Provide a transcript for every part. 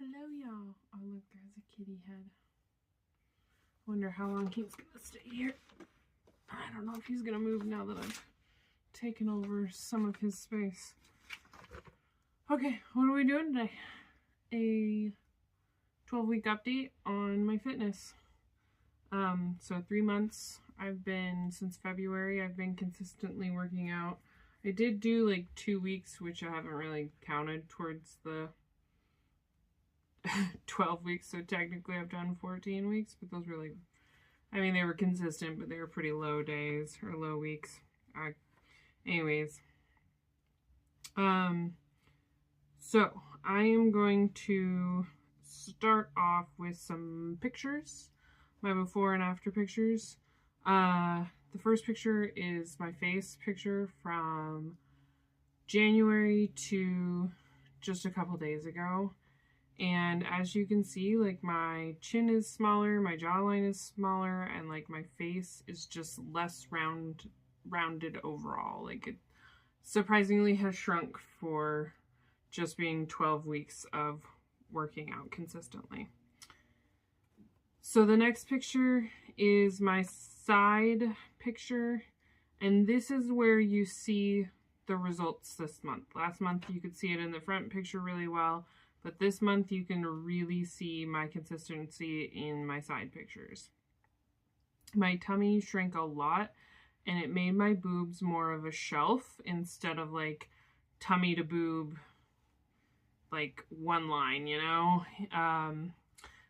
Hello, y'all. Oh, look, there's a kitty head. Wonder how long he's gonna stay here. I don't know if he's gonna move now that I've taken over some of his space. Okay, what are we doing today? A 12-week update on my fitness. So 3 months, since February, I've been consistently working out. I did do like 2 weeks, which I haven't really counted towards the 12 weeks, so technically I've done 14 weeks, but those were like, I mean, they were consistent, but they were pretty low days, or low weeks. Anyways. So I am going to start off with some pictures, my before and after pictures. The first picture is my face picture from January to just a couple days ago. And as you can see, like, my chin is smaller, my jawline is smaller, and like my face is just less rounded overall. Like, it surprisingly has shrunk for just being 12 weeks of working out consistently. So the next picture is my side picture, and this is where you see the results this month. Last month you could see it in the front picture really well, but this month you can really see my consistency in my side pictures. My tummy shrank a lot, and it made my boobs more of a shelf instead of like tummy to boob, like one line, you know?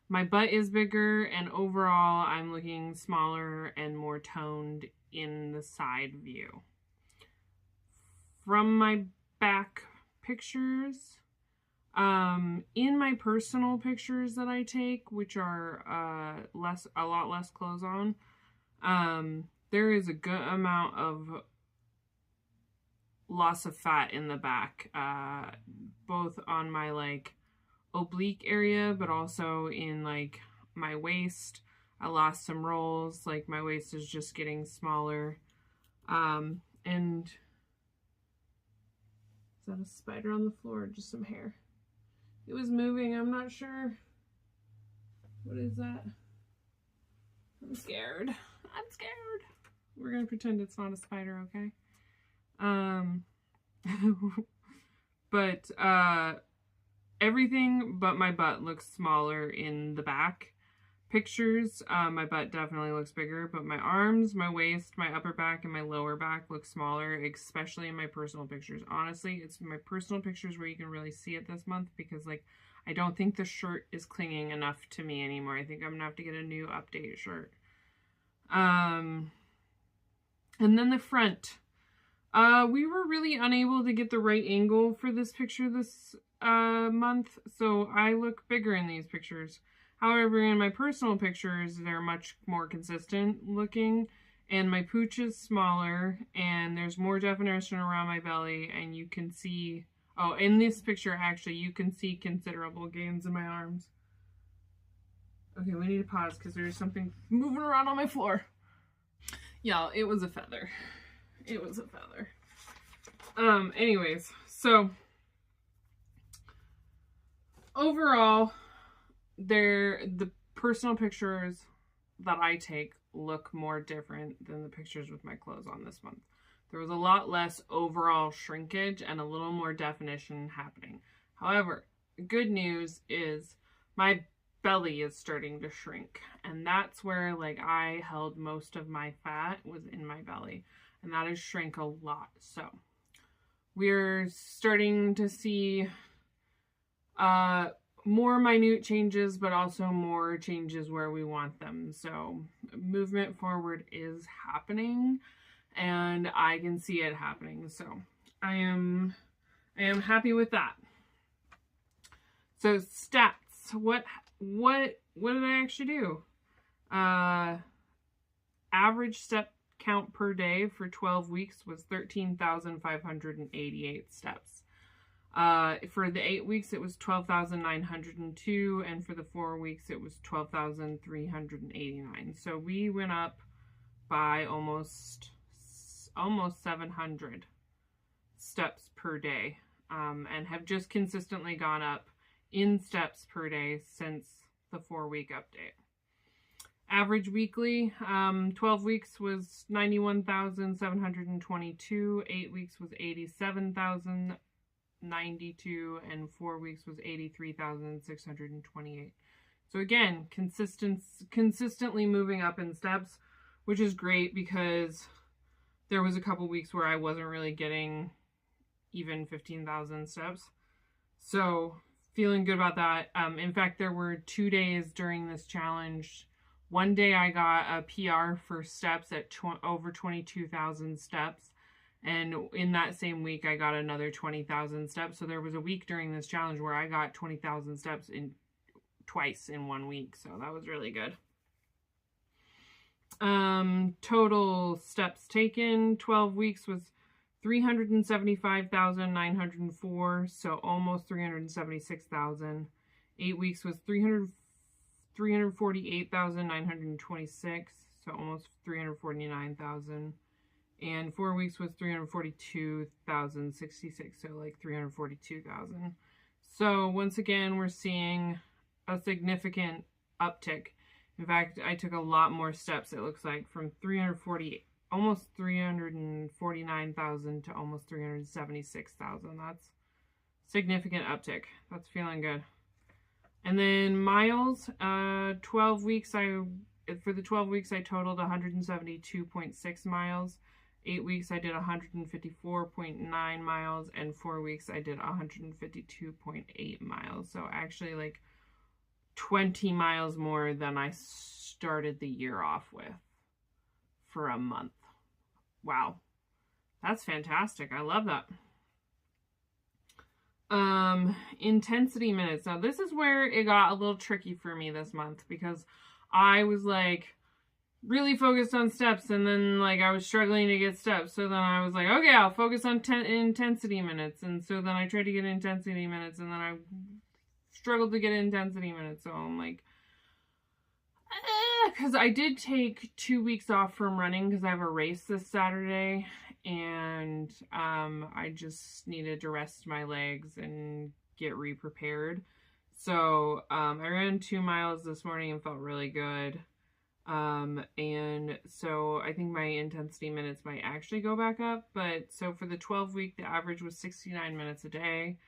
My butt is bigger, and overall I'm looking smaller and more toned in the side view. From my back pictures, in my personal pictures that I take, which are a lot less clothes on, there is a good amount of loss of fat in the back, both on my like oblique area, but also in like my waist. I lost some rolls, like my waist is just getting smaller. And is that a spider on the floor or just some hair? It was moving, I'm not sure. What is that? I'm scared. I'm scared. We're gonna pretend it's not a spider, okay? But everything but my butt looks smaller in the back pictures. My butt definitely looks bigger, but my arms, my waist, my upper back, and my lower back look smaller, especially in my personal pictures. Honestly, it's my personal pictures where you can really see it this month, because like I don't think the shirt is clinging enough to me anymore. I think I'm gonna have to get a new update shirt. And then the front. We were really unable to get the right angle for this picture this month, so I look bigger in these pictures. However, in my personal pictures, they're much more consistent looking, and my pooch is smaller, and there's more definition around my belly, and you can see, oh, in this picture, actually, you can see considerable gains in my arms. Okay, we need to pause because there's something moving around on my floor. Y'all, it was a feather. It was a feather. Anyways, so overall, the personal pictures that I take look more different than the pictures with my clothes on this month. There was a lot less overall shrinkage and a little more definition happening. However, good news is my belly is starting to shrink, and that's where like I held most of my fat, was in my belly, and that has shrank a lot. So we're starting to see more minute changes, but also more changes where we want them. So movement forward is happening, and I can see it happening. So I am happy with that. So stats. What did I actually do? Average step count per day for 12 weeks was 13,588 steps. For the 8 weeks, it was 12,902, and for the 4 weeks, it was 12,389. So we went up by almost 700 steps per day, and have just consistently gone up in steps per day since the 4-week update. Average weekly, 12 weeks was 91,722, 8 weeks was 87,092, and 4 weeks was 83,628. So again, consistently moving up in steps, which is great because there was a couple weeks where I wasn't really getting even 15,000 steps. So feeling good about that. In fact, there were 2 days during this challenge. One day I got a PR for steps at over 22,000 steps. And in that same week, I got another 20,000 steps. So there was a week during this challenge where I got 20,000 steps twice in 1 week. So that was really good. Total steps taken, 12 weeks was 375,904, so almost 376,000. 8 weeks was 348,926, so almost 349,000. And 4 weeks was 342,066, so like 342,000. So once again, we're seeing a significant uptick. In fact, I took a lot more steps, it looks like, from almost 349,000 to almost 376,000. That's significant uptick. That's feeling good. And then miles, 12 weeks, for the 12 weeks I totaled 172.6 miles. 8 weeks I did 154.9 miles, and 4 weeks I did 152.8 miles. So actually like 20 miles more than I started the year off with for a month. Wow. That's fantastic. I love that. Intensity minutes. Now this is where it got a little tricky for me this month because I was like really focused on steps, and then like I was struggling to get steps. So then I was like, okay, I'll focus on intensity minutes. And so then I tried to get intensity minutes, and then I struggled to get intensity minutes. So I'm like, because I did take 2 weeks off from running because I have a race this Saturday, and I just needed to rest my legs and get re-prepared. So I ran 2 miles this morning and felt really good. And so I think my intensity minutes might actually go back up. But so for the 12 week, the average was 69 minutes a day.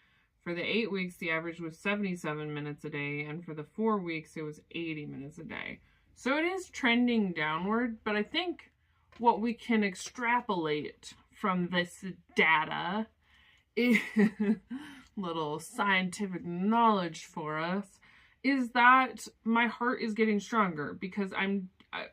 For the 8 weeks, the average was 77 minutes a day. And for the 4 weeks, it was 80 minutes a day. So it is trending downward, but I think what we can extrapolate from this data is little scientific knowledge for us, is that my heart is getting stronger because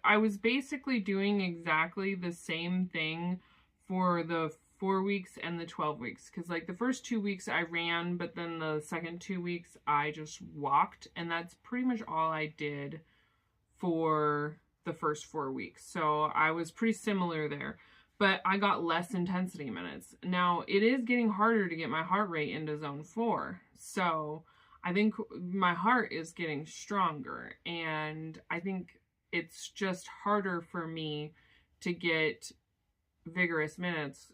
I was basically doing exactly the same thing for the 4 weeks and the 12 weeks. Because like the first 2 weeks I ran, but then the second 2 weeks I just walked. And that's pretty much all I did for the first 4 weeks. So I was pretty similar there. But I got less intensity minutes. Now, it is getting harder to get my heart rate into zone 4. So I think my heart is getting stronger. And I think it's just harder for me to get vigorous minutes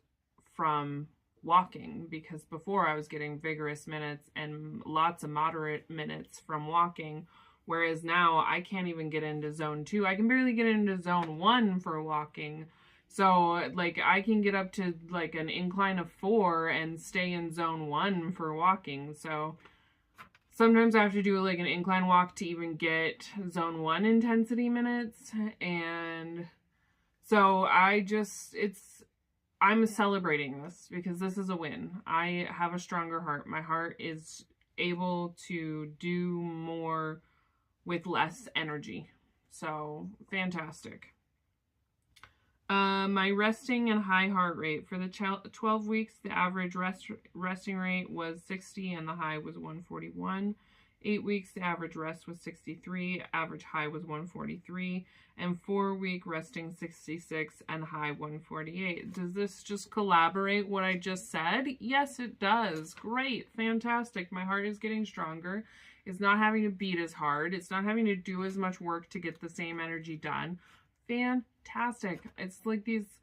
from walking, because before I was getting vigorous minutes and lots of moderate minutes from walking, whereas now I can't even get into zone 2. I can barely get into zone 1 for walking. So like I can get up to like an incline of 4 and stay in zone 1 for walking. So sometimes I have to do like an incline walk to even get zone 1 intensity minutes. And so I'm celebrating this because this is a win. I have a stronger heart. My heart is able to do more with less energy. So fantastic. My resting and high heart rate for the 12 weeks, the average resting rate was 60 and the high was 141. 8 weeks, the average rest was 63, average high was 143, and 4 week resting 66 and high 148. Does this just collaborate what I just said? Yes, it does. Great. Fantastic. My heart is getting stronger. It's not having to beat as hard. It's not having to do as much work to get the same energy done. Fantastic. It's like these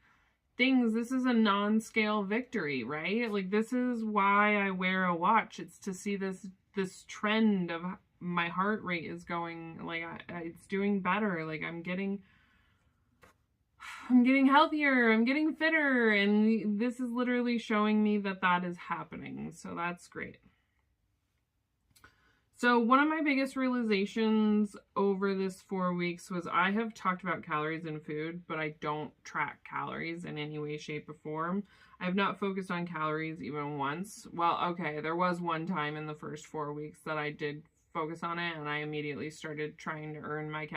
things, this is a non-scale victory, right? Like this is why I wear a watch. It's to see this this trend of my heart rate is going, like, it's doing better. Like, I'm getting healthier, I'm getting fitter, and this is literally showing me that that is happening. So that's great. So one of my biggest realizations over this 4 weeks was I have talked about calories in food, but I don't track calories in any way, shape, or form. I've not focused on calories even once. Well, okay, there was one time in the first 4 weeks that I did focus on it, and I immediately started trying to earn my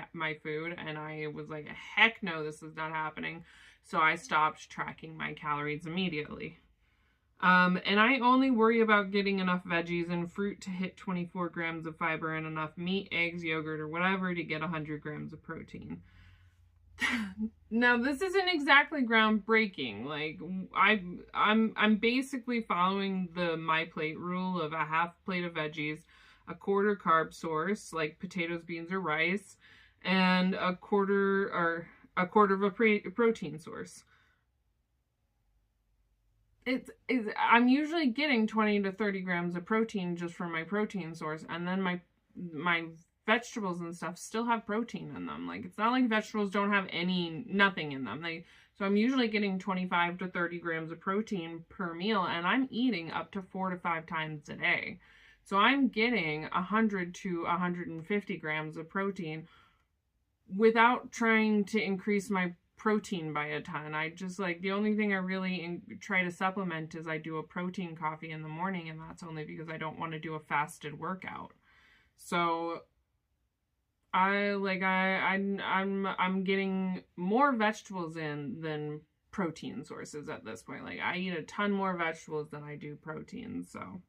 food, and I was like, heck no, this is not happening. So I stopped tracking my calories immediately. And I only worry about getting enough veggies and fruit to hit 24 grams of fiber and enough meat, eggs, yogurt, or whatever to get 100 grams of protein. Now, this isn't exactly groundbreaking. Like, I'm basically following the My Plate rule of a half plate of veggies, a quarter carb source like potatoes, beans, or rice, and a quarter of a protein source. I'm usually getting 20 to 30 grams of protein just from my protein source, and then my vegetables and stuff still have protein in them. Like, it's not like vegetables don't have nothing in them. So I'm usually getting 25 to 30 grams of protein per meal, and I'm eating up to 4 to 5 times a day. So I'm getting 100 to 150 grams of protein without trying to increase my protein by a ton. I just, like, the only thing I really try to supplement is I do a protein coffee in the morning, and that's only because I don't want to do a fasted workout. So I'm getting more vegetables in than protein sources at this point. Like, I eat a ton more vegetables than I do protein. So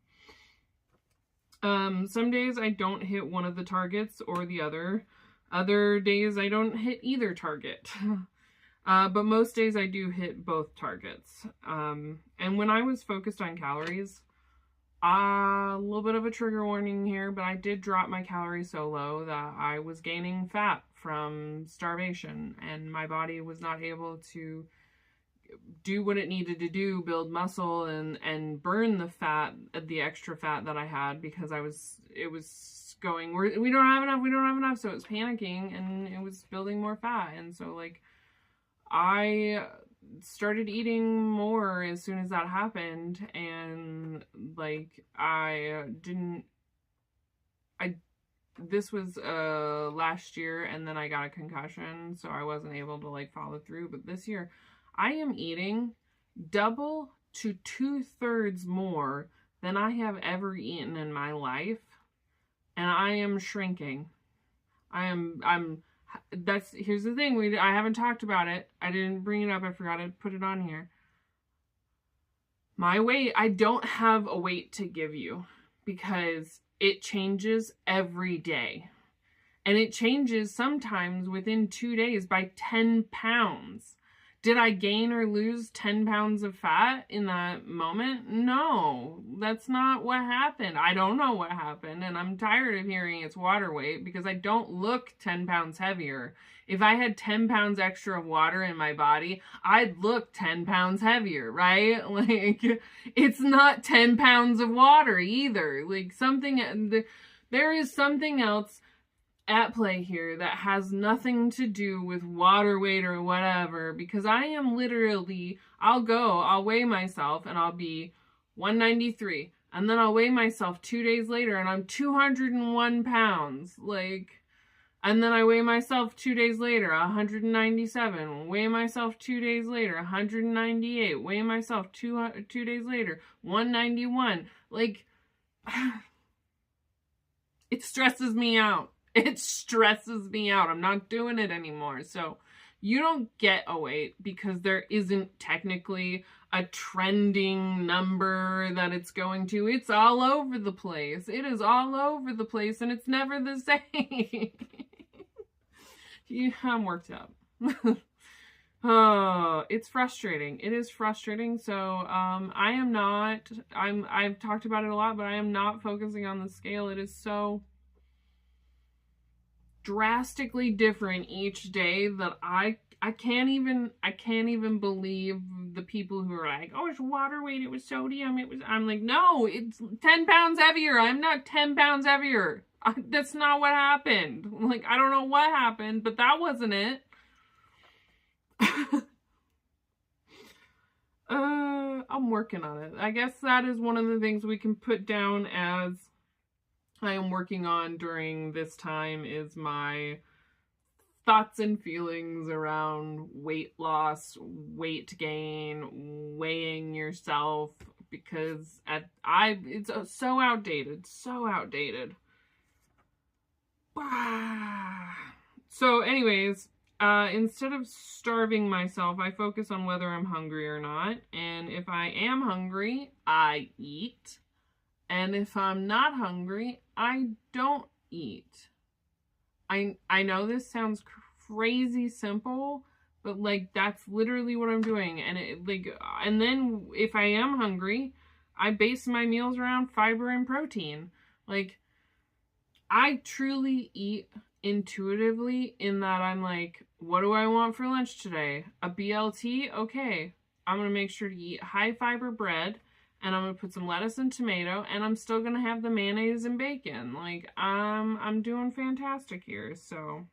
some days I don't hit one of the targets or the other. Other days I don't hit either target. But most days I do hit both targets. And when I was focused on calories, a little bit of a trigger warning here, but I did drop my calories so low that I was gaining fat from starvation, and my body was not able to do what it needed to do, build muscle and burn the extra fat that I had, because it was going, we don't have enough. So it was panicking, and it was building more fat. And so, like, I started eating more as soon as that happened, and, like, this was last year, and then I got a concussion, so I wasn't able to, like, follow through. But this year I am eating double to 2/3 more than I have ever eaten in my life, and I am shrinking. Here's the thing, I haven't talked about it. I didn't bring it up. I forgot to put it on here. My weight, I don't have a weight to give you because it changes every day. And it changes sometimes within 2 days by 10 pounds. Did I gain or lose 10 pounds of fat in that moment? No, that's not what happened. I don't know what happened, and I'm tired of hearing it's water weight because I don't look 10 pounds heavier. If I had 10 pounds extra of water in my body, I'd look 10 pounds heavier, right? Like, it's not 10 pounds of water either. Like, there is something else at play here that has nothing to do with water weight or whatever, because I am literally, I'll weigh myself and I'll be 193, and then I'll weigh myself 2 days later and I'm 201 pounds, like, and then I weigh myself 2 days later, 197, weigh myself 2 days later, 198, weigh myself 2 days later, 191, like, it stresses me out. It stresses me out. I'm not doing it anymore. So you don't get a weight because there isn't technically a trending number that it's going to. It's all over the place. It is all over the place, and it's never the same. Yeah, I'm worked up. Oh, it's frustrating. It is frustrating. So I've talked about it a lot, but I am not focusing on the scale. It is so drastically different each day that I can't even believe the people who are like, oh, it's water weight, it was sodium, I'm like, no, it's 10 pounds heavier. I'm not 10 pounds heavier. That's not what happened. Like, I don't know what happened, but that wasn't it. I'm working on it. I guess that is one of the things we can put down as I am working on during this time, is my thoughts and feelings around weight loss, weight gain, weighing yourself, because it's so outdated, so outdated. So anyways, instead of starving myself, I focus on whether I'm hungry or not, and if I am hungry, I eat, and if I'm not hungry, I don't eat. I know this sounds crazy simple, but like that's literally what I'm doing. And then if I am hungry, I base my meals around fiber and protein. Like, I truly eat intuitively, in that I'm like, what do I want for lunch today? A BLT? Okay. I'm going to make sure to eat high fiber bread, and I'm going to put some lettuce and tomato, and I'm still going to have the mayonnaise and bacon. Like, I'm doing fantastic here. So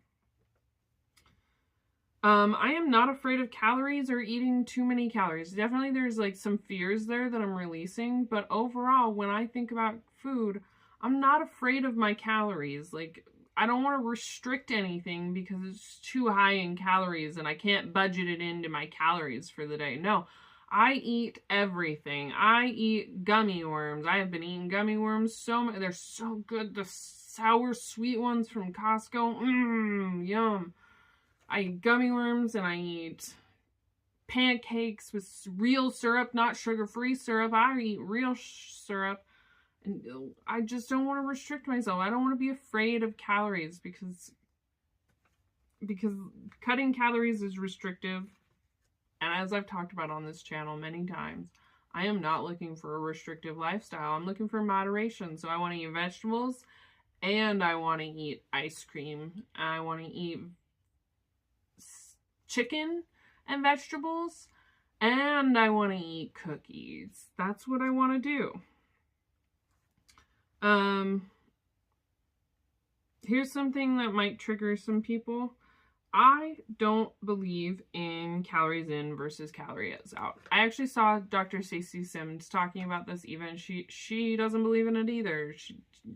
I am not afraid of calories or eating too many calories. Definitely there's like some fears there that I'm releasing, but overall, when I think about food, I'm not afraid of my calories. Like, I don't want to restrict anything because it's too high in calories and I can't budget it into my calories for the day. No, I eat everything. I eat gummy worms. I have been eating gummy worms so much. They're so good. The sour sweet ones from Costco. Yum. I eat gummy worms, and I eat pancakes with real syrup, not sugar-free syrup. I eat real syrup. And I just don't want to restrict myself. I don't want to be afraid of calories because cutting calories is restrictive. And as I've talked about on this channel many times, I am not looking for a restrictive lifestyle. I'm looking for moderation. So I want to eat vegetables, and I want to eat ice cream. I want to eat chicken and vegetables, and I want to eat cookies. That's what I want to do. Here's something that might trigger some people. I don't believe in calories in versus calories out. I actually saw Dr. Stacey Sims talking about this even. She doesn't believe in it either.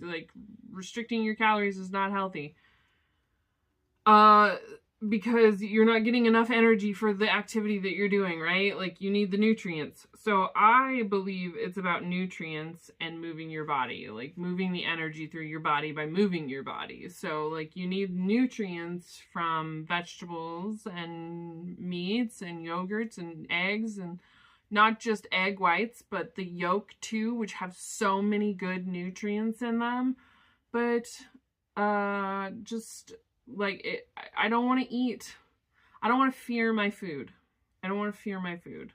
Like, restricting your calories is not healthy. Because you're not getting enough energy for the activity that you're doing, right? Like, you need the nutrients. So I believe it's about nutrients and moving your body, like moving the energy through your body by moving your body. So like, you need nutrients from vegetables and meats and yogurts and eggs, and not just egg whites, but the yolk too, which have so many good nutrients in them. But just like it, I don't want to eat. I don't want to fear my food. I don't want to fear my food.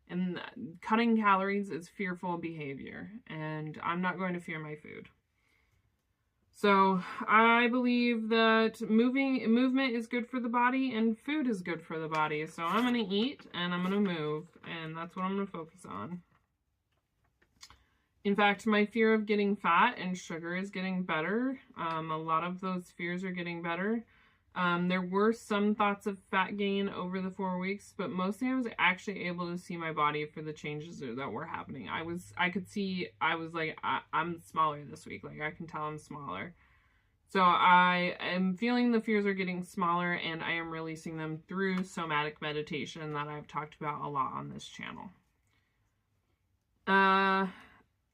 And cutting calories is fearful behavior, and I'm not going to fear my food. So I believe that movement is good for the body, and food is good for the body. So I'm going to eat, and I'm going to move, and that's what I'm going to focus on. In fact, my fear of getting fat and sugar is getting better. A lot of those fears are getting better. There were some thoughts of fat gain over the 4 weeks, but mostly I was actually able to see my body for the changes that were happening. I was like, I'm smaller this week. Like, I can tell I'm smaller. So I am feeling the fears are getting smaller, and I am releasing them through somatic meditation that I've talked about a lot on this channel.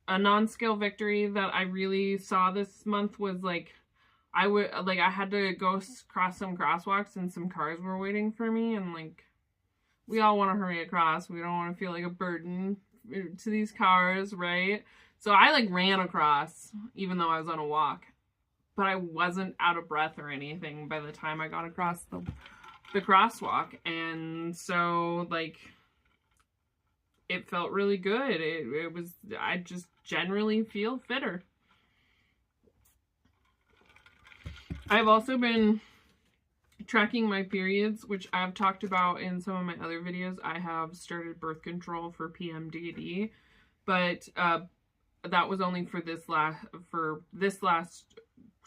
A non-scale victory that I really saw this month was like, I had to go cross some crosswalks, and some cars were waiting for me, and like, we all want to hurry across. We don't want to feel like a burden to these cars, right? So I like ran across, even though I was on a walk, but I wasn't out of breath or anything by the time I got across the crosswalk. And so like, it felt really good. I just generally feel fitter. I've also been tracking my periods, which I've talked about in some of my other videos. I have started birth control for PMDD, but that was only for this last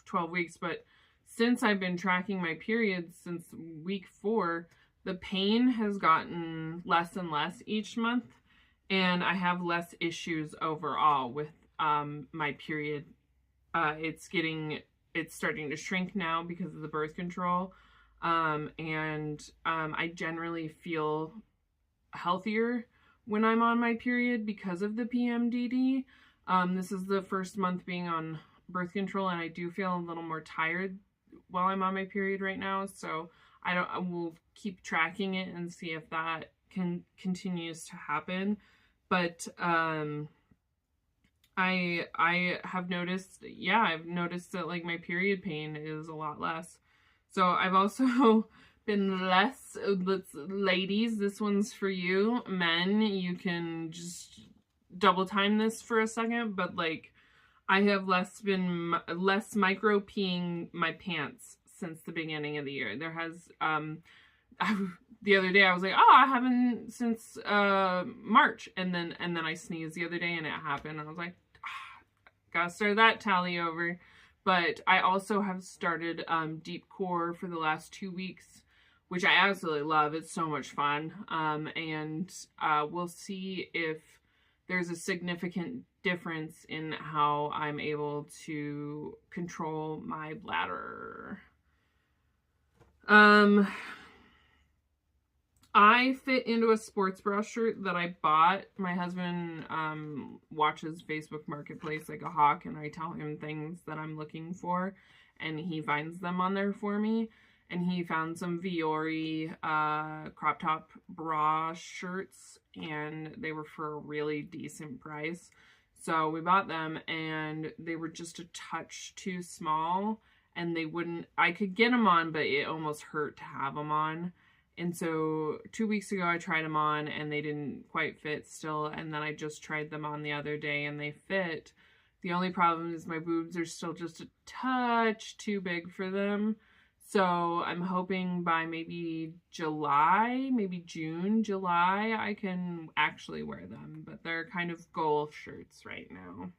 12 weeks. But since I've been tracking my periods since week 4, the pain has gotten less and less each month, and I have less issues overall with my period. It's starting to shrink now because of the birth control. I generally feel healthier when I'm on my period because of the PMDD. This is the first month being on birth control, and I do feel a little more tired while I'm on my period right now. So I will keep tracking it and see if that continues to happen. But I have noticed, I've noticed that like my period pain is a lot less. So I've also been ladies, this one's for you. Men, you can just double time this for a second, but like I have been less micro peeing my pants since the beginning of the year. There has the other day I was like, oh, I haven't since March, and then I sneezed the other day and it happened. I was like, gotta start that tally over. But I also have started Deep Core for the last 2 weeks, which I absolutely love. It's so much fun. And we'll see if there's a significant difference in how I'm able to control my bladder. I fit into a sports bra shirt that I bought. My husband watches Facebook Marketplace like a hawk, and I tell him things that I'm looking for, and he finds them on there for me. And he found some Vuori crop top bra shirts, and they were for a really decent price. So we bought them, and they were just a touch too small, and I could get them on, but it almost hurt to have them on. And so 2 weeks ago, I tried them on, and they didn't quite fit still. And then I just tried them on the other day, and they fit. The only problem is my boobs are still just a touch too big for them. So I'm hoping by maybe June, July, I can actually wear them. But they're kind of goal shirts right now.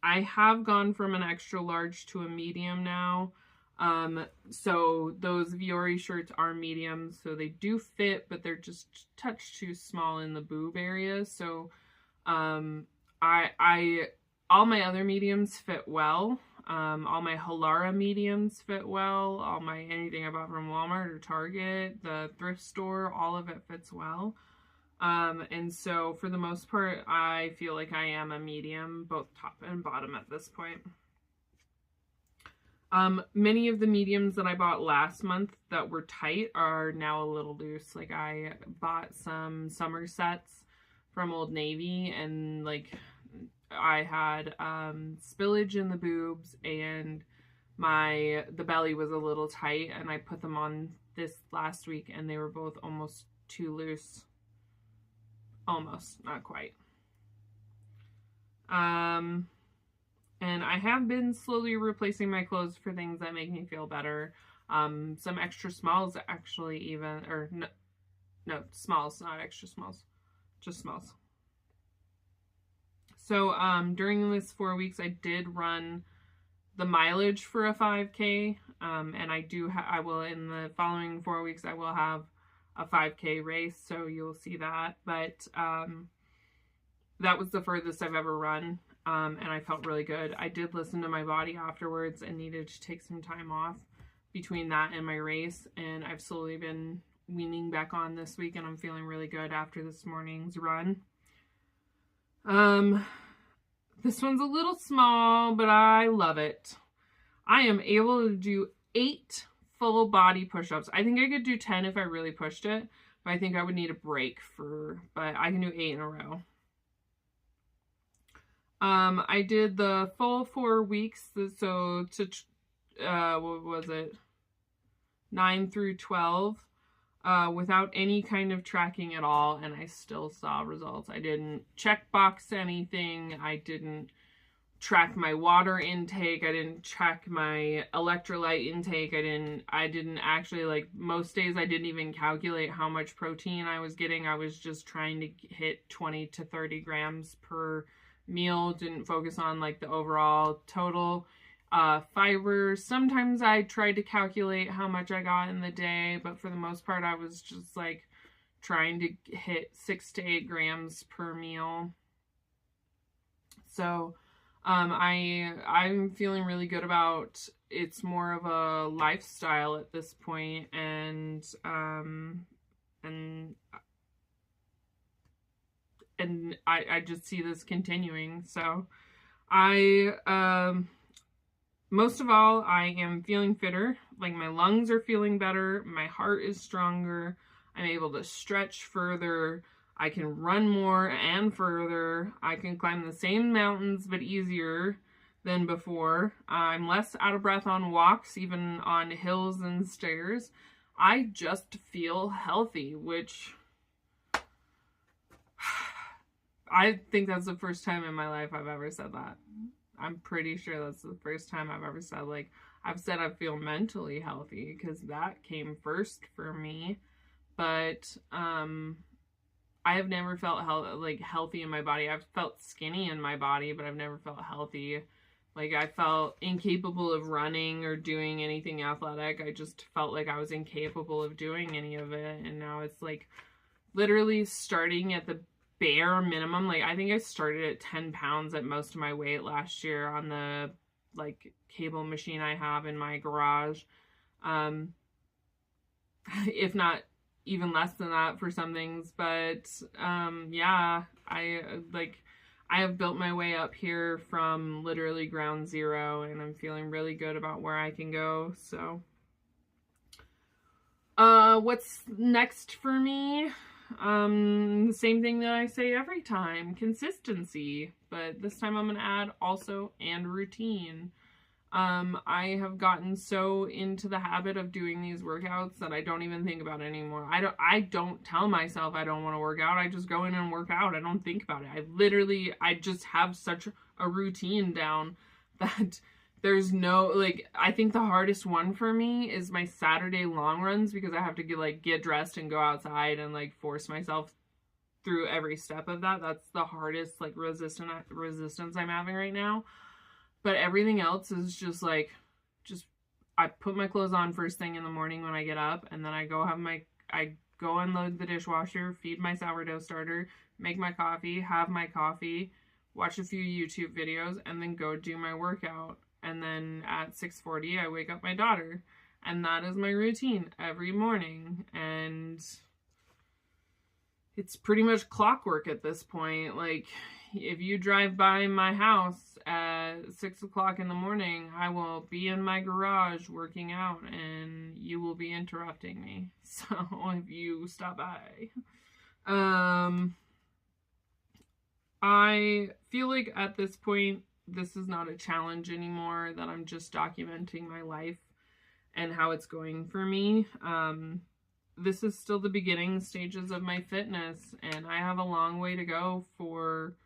I have gone from an extra large to a medium now. So those Vuori shirts are mediums, so they do fit, but they're just a touch too small in the boob area. So, all my other mediums fit well. All my Halara mediums fit well. All my anything I bought from Walmart or Target, the thrift store, all of it fits well. And so for the most part, I feel like I am a medium, both top and bottom at this point. Many of the mediums that I bought last month that were tight are now a little loose. Like I bought some summer sets from Old Navy, and like I had spillage in the boobs, and the belly was a little tight, and I put them on this last week, and they were both almost too loose. Almost, not quite. And I have been slowly replacing my clothes for things that make me feel better. Some extra smalls actually even, or no, smalls, not extra smalls, just smalls. So during this 4 weeks, I did run the mileage for a 5K. And I will, in the following 4 weeks, I will have a 5K race. So you'll see that. But that was the furthest I've ever run. And I felt really good. I did listen to my body afterwards and needed to take some time off between that and my race. And I've slowly been weaning back on this week, and I'm feeling really good after this morning's run. This one's a little small, but I love it. I am able to do 8 full body push-ups. I think I could do 10 if I really pushed it, but I think I would need a break but I can do 8 in a row. I did the full 4 weeks, so what was it? 9 through 12, without any kind of tracking at all, and I still saw results. I didn't checkbox anything. I didn't track my water intake. I didn't check my electrolyte intake. I didn't actually, like, most days I didn't even calculate how much protein I was getting. I was just trying to hit 20 to 30 grams per meal. Didn't focus on like the overall total fiber. Sometimes I tried to calculate how much I got in the day, but for the most part I was just like trying to hit 6 to 8 grams per meal. So I'm feeling really good about it's more of a lifestyle at this point, and I just see this continuing. So most of all, I am feeling fitter. Like, my lungs are feeling better, my heart is stronger, I'm able to stretch further, I can run more and further. I can climb the same mountains but easier than before. I'm less out of breath on walks, even on hills and stairs. I just feel healthy, which I think that's the first time in my life I've ever said that. I'm pretty sure that's the first time I've ever said, like, I've said I feel mentally healthy, because that came first for me. But I have never felt healthy in my body. I've felt skinny in my body, but I've never felt healthy. Like, I felt incapable of running or doing anything athletic. I just felt like I was incapable of doing any of it. And now it's like literally starting at the bare minimum. Like, I think I started at 10 pounds at most of my weight last year on the like cable machine I have in my garage. If not even less than that for some things, but yeah, I have built my way up here from literally ground zero, and I'm feeling really good about where I can go. So what's next for me? The same thing that I say every time: consistency, but this time I'm gonna add also and routine. I have gotten so into the habit of doing these workouts that I don't even think about it anymore. I don't tell myself I don't want to work out. I just go in and work out. I don't think about it. I just have such a routine down that there's no, like, I think the hardest one for me is my Saturday long runs, because I have to get dressed and go outside and like force myself through every step of that. That's the hardest like resistance I'm having right now. But everything else is just like, I put my clothes on first thing in the morning when I get up, and then I go unload the dishwasher, feed my sourdough starter, make my coffee, have my coffee, watch a few YouTube videos, and then go do my workout. And then at 6:40, I wake up my daughter. And that is my routine every morning. And it's pretty much clockwork at this point. Like, if you drive by my house at 6 o'clock in the morning, I will be in my garage working out, and you will be interrupting me. So if you stop by, I feel like at this point, this is not a challenge anymore, that I'm just documenting my life and how it's going for me. This is still the beginning stages of my fitness, and I have a long way to go for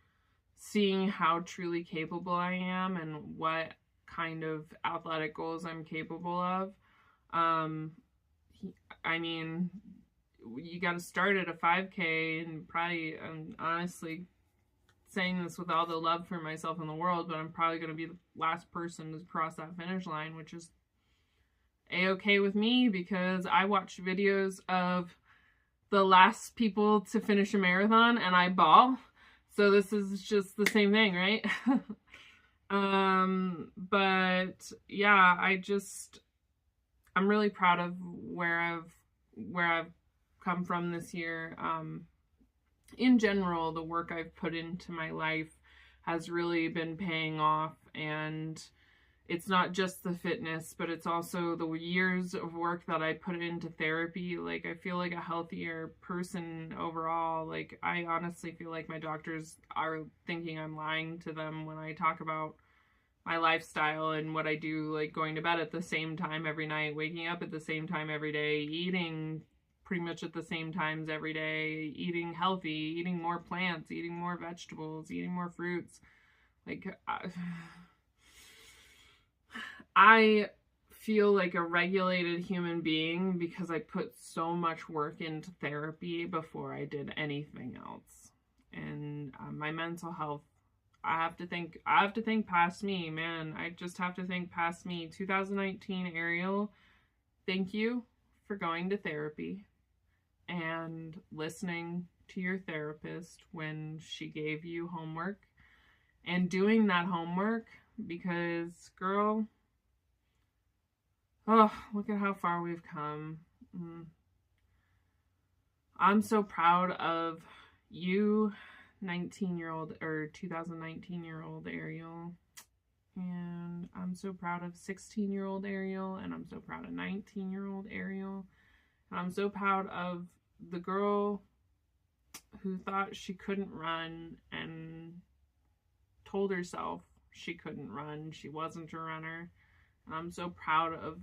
seeing how truly capable I am and what kind of athletic goals I'm capable of. I mean, you got to start at a 5K, and probably, honestly, saying this with all the love for myself in the world, but I'm probably going to be the last person to cross that finish line, which is a-okay with me, because I watch videos of the last people to finish a marathon and I bawl. So this is just the same thing, right? But yeah, I'm really proud of where I've come from this year. In general, the work I've put into my life has really been paying off, and it's not just the fitness, but it's also the years of work that I put into therapy. Like, I feel like a healthier person overall. Like, I honestly feel like my doctors are thinking I'm lying to them when I talk about my lifestyle and what I do, like going to bed at the same time every night, waking up at the same time every day, eating pretty much at the same times every day, eating healthy, eating more plants, eating more vegetables, eating more fruits. Like, I feel like a regulated human being because I put so much work into therapy before I did anything else. And my mental health, I have to think past me, man. I just have to think past me. 2019 Ariel, thank you for going to therapy and listening to your therapist when she gave you homework and doing that homework, because, girl, oh, look at how far we've come. I'm so proud of you, 19-year-old or 2019-year-old Ariel. And I'm so proud of 16-year-old Ariel. And I'm so proud of 19-year-old Ariel. And I'm so proud of the girl who thought she couldn't run and told herself she couldn't run. She wasn't a runner. And I'm so proud of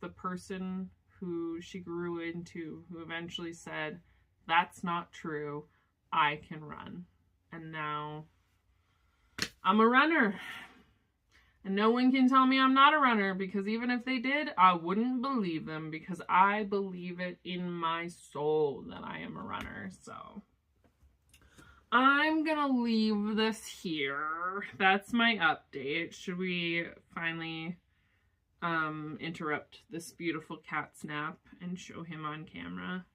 the person who she grew into, who eventually said, that's not true. I can run. And now I'm a runner. And no one can tell me I'm not a runner, because even if they did, I wouldn't believe them, because I believe it in my soul that I am a runner. So I'm gonna leave this here. That's my update. Should we finally interrupt this beautiful cat's nap and show him on camera?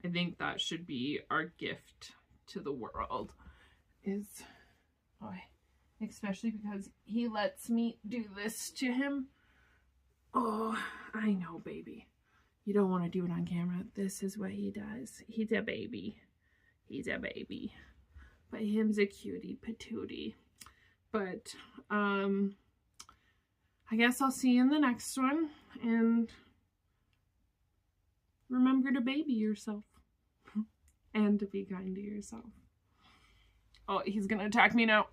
I think that should be our gift to the world. Especially because he lets me do this to him. Oh, I know, baby. You don't want to do it on camera. This is what he does. He's a baby. He's a baby. But him's a cutie patootie. But, I guess I'll see you in the next one. And remember to baby yourself. And to be kind to yourself. Oh, he's gonna attack me now.